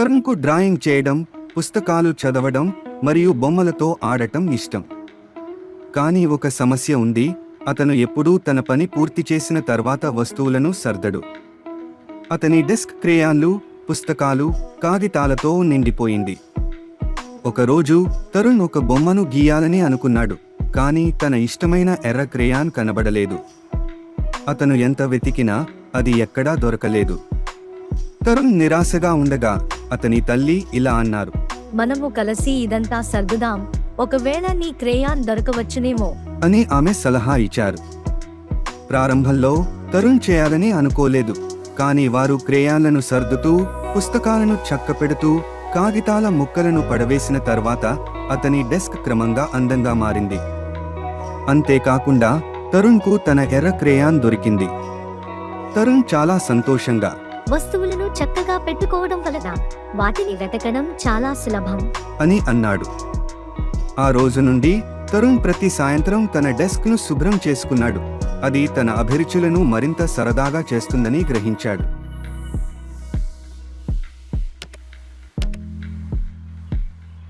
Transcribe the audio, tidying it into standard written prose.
తరుణ్కు drawing చేయడం, పుస్తకాలు చదవడం మరియు బొమ్మలతో ఆడటం ఇష్టం. కానీ ఒక సమస్య ఉంది, అతను ఎప్పుడూ తన పని పూర్తి చేసిన తర్వాత వస్తువులను సర్దడు. అతని డెస్క్ క్రేయాన్లు, పుస్తకాలు, కాగితాలతో నిండిపోయింది. ఒకరోజు తరుణ్ ఒక బొమ్మను గీయాలని అనుకున్నాడు, కానీ తన ఇష్టమైన ఎర్ర క్రేయాన్ కనబడలేదు. అతను ఎంత వెతికినా అది ఎక్కడా దొరకలేదు. తరుణ్ నిరాశగా ఉండగా అతని తల్లి ఇలా అన్నారు, మనము కలిసి ఇదంతా సర్దుదాం, ఒకవేళ నీ క్రేయాన్ దొరకవచ్చునేమో అని ఆమె సలహా ఇచ్చారు. ప్రారంభంలో తరుణ్ చేయాలని అనుకోలేదు, కానీ వారు క్రేయాన్లను సర్దుతూ, పుస్తకాలను చక్కపెడుతూ, కాగితాల ముక్కలను పడవేసిన తర్వాత అతని డెస్క్ క్రమంగా అందంగా మారింది. అంతేకాకుండా తరుణ్కు తన ఎర్ర క్రేయాన్ దొరికింది. తరుణ్ చాలా సంతోషంగా, వస్తువులను చక్కగా పెట్టుకోవడం వలన వాటిని వెతకడం చాలా సులభం అని అన్నాడు. ఆ రోజు నుండి తరుణ్ ప్రతి సాయంత్రం తన డెస్క్ను శుభ్రం చేసుకున్నాడు. అది తన అభిరుచులను మరింత సరదాగా చేస్తుందని గ్రహించాడు.